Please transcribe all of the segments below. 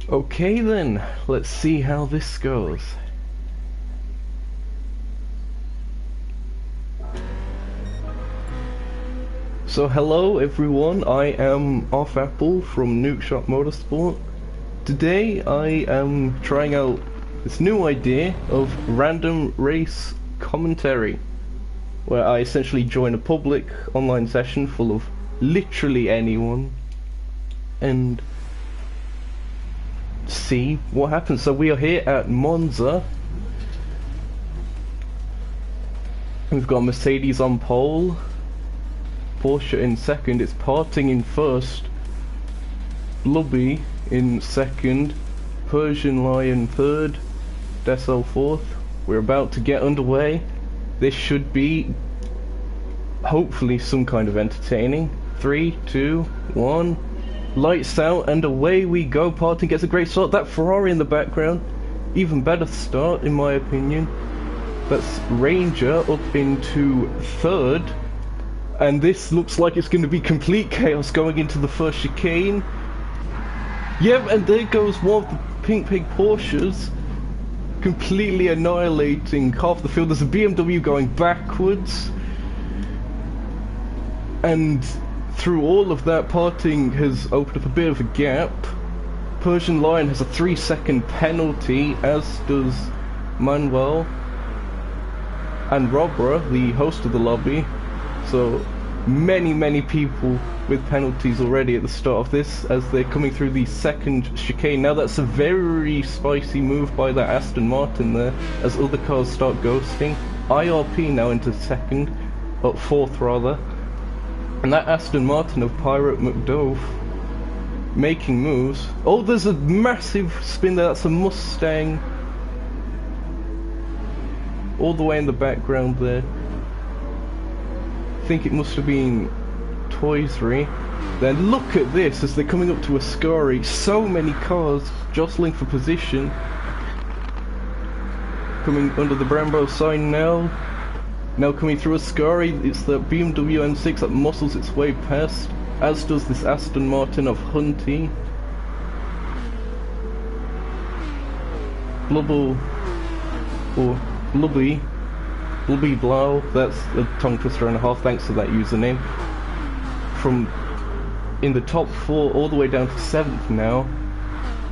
Okay then, let's see how this goes. So hello everyone, I am offapple from Nukeshot Motorsport. Today I am trying out this new idea of random race commentary, where I essentially join a public online session full of literally anyone and see what happens. So we are here at Monza. We've got Mercedes on pole, Porsche in second, it's parting in first, Blubby in second, Persian Lion third, Deso fourth. We're about to get underway. This should be hopefully some kind of entertaining. 3, 2, 1, lights out and away we go. Parting gets a great start. That Ferrari in the background, even better start in my opinion. That's Ranger up into third. And this looks like it's going to be complete chaos going into the first chicane. Yep, and there goes one of the Pink Pig Porsches, completely annihilating half the field. There's a BMW going backwards. And through all of that, parting has opened up a bit of a gap. Persian Lion has a 3-second penalty, as does Manuel and Robra, the host of the lobby. So many people with penalties already at the start of this as they're coming through the second chicane. Now that's a very spicy move by that Aston Martin there as other cars start ghosting. IRP now into second, or fourth rather. And that Aston Martin of Pirate McDove making moves. Oh, there's a massive spin there, that's a Mustang. All the way in the background there. I think it must have been Toysery. Then look at this as they're coming up to Ascari. So many cars jostling for position. Coming under the Brembo sign now. Now coming through Ascari, it's the BMW M6 that muscles its way past, as does this Aston Martin of Hunty. Blubble, or Blubby Blau, that's a tongue twister and a half, thanks for that username. From in the top 4 all the way down to 7th now.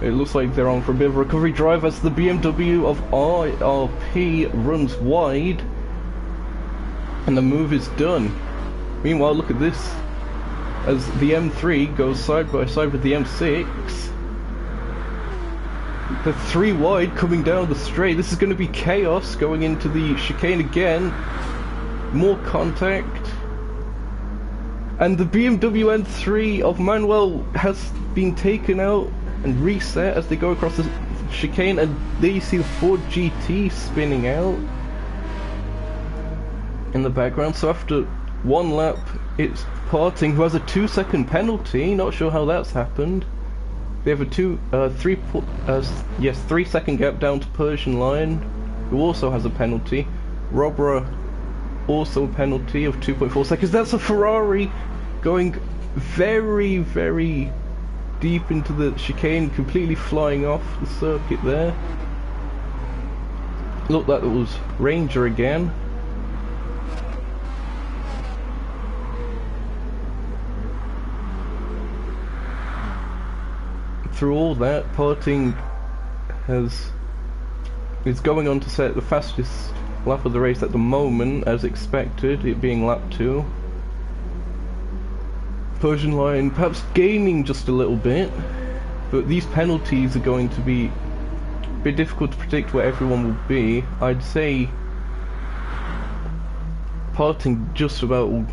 It looks like they're on for a bit of a recovery drive as the BMW of IRP runs wide. And the move is done. Meanwhile, look at this. As the M3 goes side by side with the M6. The 3 wide coming down the straight. This is going to be chaos going into the chicane again. More contact. And the BMW M3 of Manuel has been taken out and reset as they go across the chicane. And there you see the Ford GT spinning out in the background. So after one lap, it's Parting, who has a 2-second penalty. Not sure how that's happened. They have a 3-second gap down to Persian Lion, who also has a penalty. Robra also a penalty of 2.4 seconds. That's a Ferrari going very deep into the chicane, completely flying off the circuit there. Looked like it was Ranger again. Through all that, Parting is going on to set the fastest lap of the race at the moment, as expected, it being lap 2. Persian Lion perhaps gaining just a little bit, but these penalties are going to be a bit difficult to predict where everyone will be. I'd say Parting just about will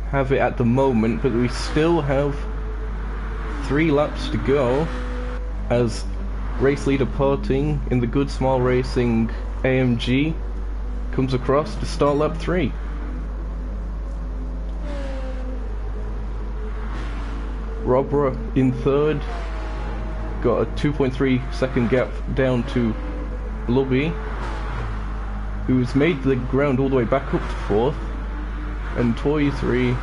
have it at the moment, but we still have 3 laps to go as race leader Parting in the Good Smile Racing AMG comes across to start lap 3. Robra in third, got a 2.3 second gap down to Blubby, who's made the ground all the way back up to 4th, and Toy3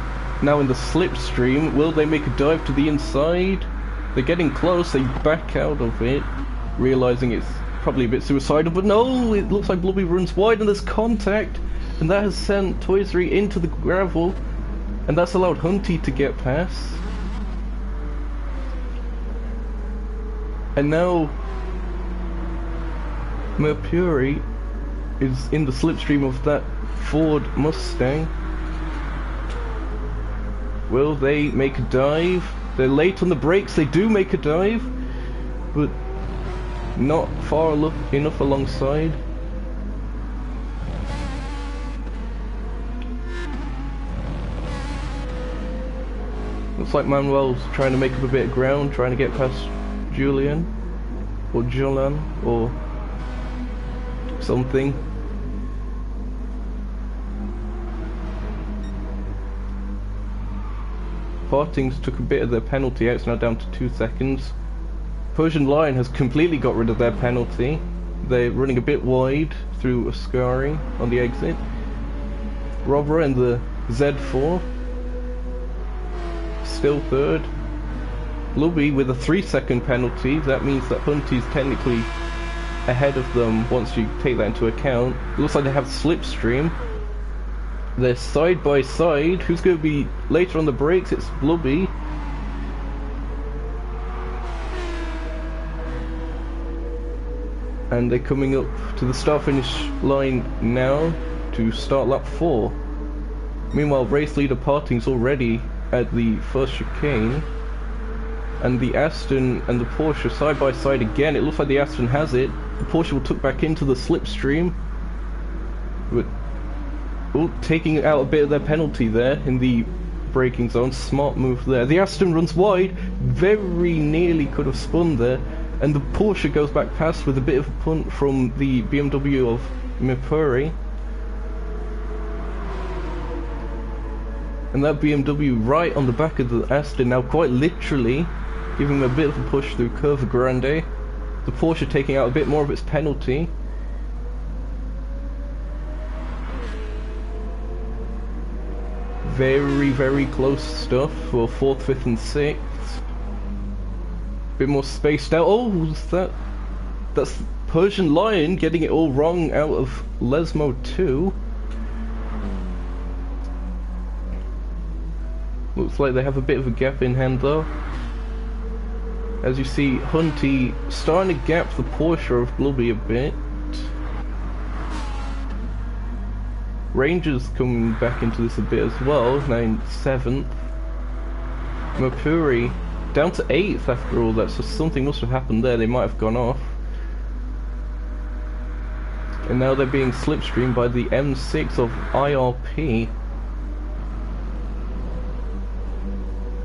now in the slipstream. Will they make a dive to the inside? They're getting close, they back out of it, realizing it's probably a bit suicidal, but no, it looks like Blubby runs wide and there's contact, and that has sent Toy Story into the gravel, and that's allowed Hunty to get past. And now Mercury is in the slipstream of that Ford Mustang. Will they make a dive? They're late on the brakes, they do make a dive, but not far enough alongside. Looks like Manuel's trying to make up a bit of ground, trying to get past Julian, or something. Partings took a bit of their penalty out, it's now down to 2 seconds. Persian Lion has completely got rid of their penalty. They're running a bit wide through Ascari on the exit. Robber and the Z4 still third. Lubby with a 3-second penalty. That means that Hunty's technically ahead of them once you take that into account. It looks like they have slipstream. They're side by side. Who's going to be later on the brakes? It's Blubby. And they're coming up to the start-finish line now to start lap 4. Meanwhile, race leader Parting's already at the first chicane. And the Aston and the Porsche side by side again. It looks like the Aston has it. The Porsche will tuck back into the slipstream. But taking out a bit of their penalty there in the braking zone. Smart move there. The Aston runs wide. Very nearly could have spun there. And the Porsche goes back past with a bit of a punt from the BMW of Mipuri. And that BMW right on the back of the Aston now, quite literally giving them a bit of a push through Curva Grande. The Porsche taking out a bit more of its penalty. Very, very close stuff for 4th, 5th and 6th. Bit more spaced out. Oh, that's Persian Lion getting it all wrong out of Lesmo 2. Looks like they have a bit of a gap in hand though. As you see, Hunty starting to gap the Porsche of Blubby a bit. Rangers coming back into this a bit as well, now in 7th. Mercury down to 8th after all that, so something must have happened there, they might have gone off. And now they're being slipstreamed by the M6 of IRP.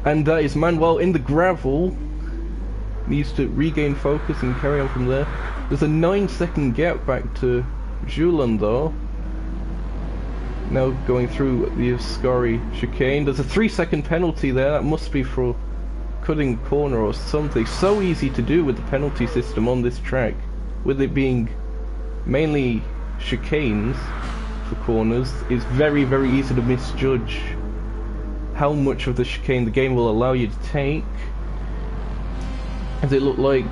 And that is Manuel in the gravel. Needs to regain focus and carry on from there. There's a 9-second gap back to Julian though. Now going through the Ascari chicane. There's a 3-second penalty there. That must be for cutting a corner or something. So easy to do with the penalty system on this track, with it being mainly chicanes for corners. It's very, very easy to misjudge how much of the chicane the game will allow you to take. As it looked like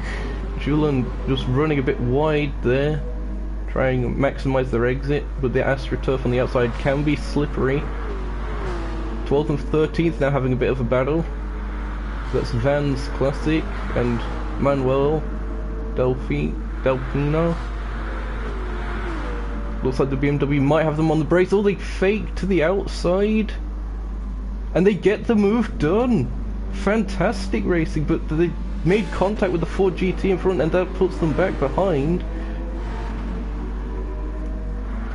Julian just running a bit wide there, trying to maximise their exit, but the AstroTurf on the outside can be slippery. 12th and 13th now having a bit of a battle. That's Vans Classic and Manuel Delpino. Looks like the BMW might have them on the brakes. Oh, they fake to the outside. And they get the move done. Fantastic racing, but they made contact with the Ford GT in front and that puts them back behind.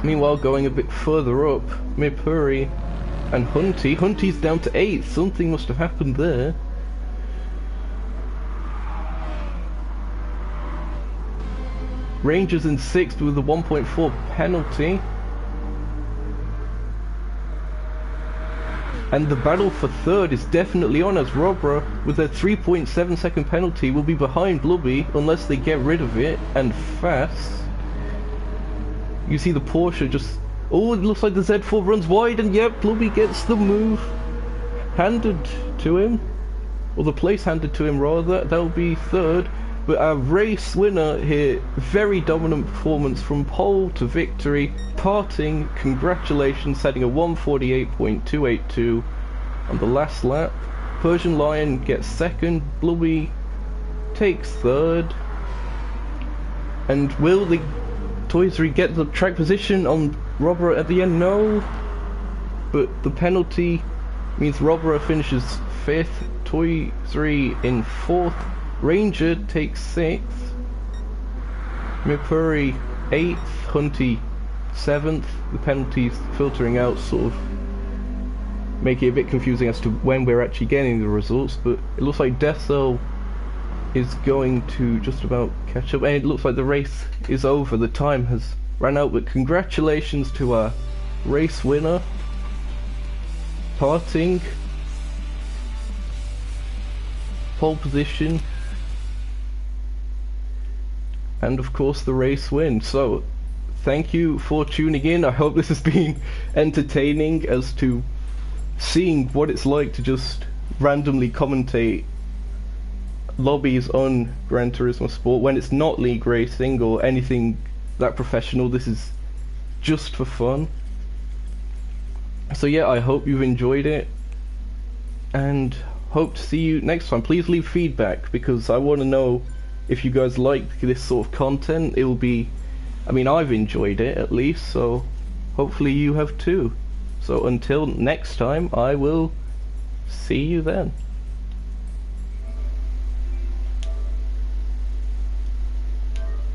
Meanwhile, going a bit further up, Mipuri and Hunty. Hunty's down to 8th. Something must have happened there. Rangers in 6th with a 1.4 penalty. And the battle for 3rd is definitely on, as Robra, with a 3.7 second penalty, will be behind Blubby unless they get rid of it, and fast. You see the Porsche just... Oh, it looks like the Z4 runs wide, and yep, Blubby gets the move handed to him. or the place handed to him rather. That'll be third. But our race winner here, very dominant performance from pole to victory, parting, congratulations, setting a 148.282 on the last lap. Persian Lion gets second, Blubby takes third. And will the Toy 3 get the track position on Robert at the end? No. But the penalty means Robert finishes 5th, Toy 3 in 4th, Ranger takes 6th, Mipuri 8th, Hunty 7th. The penalties filtering out sort of make it a bit confusing as to when we're actually getting the results, but it looks like Deathcell is going to just about catch up, and it looks like the race is over. The time has ran out, but congratulations to our race winner, parting, pole position, and of course the race win. So thank you for tuning in. I hope this has been entertaining as to seeing what it's like to just randomly commentate lobbies on Gran Turismo Sport when it's not league racing or anything that professional. This is just for fun. So yeah, I hope you've enjoyed it and hope to see you next time. Please leave feedback because I want to know if you guys like this sort of content. It will be, I mean, I've enjoyed it at least, so hopefully you have too. So until next time, I will see you then.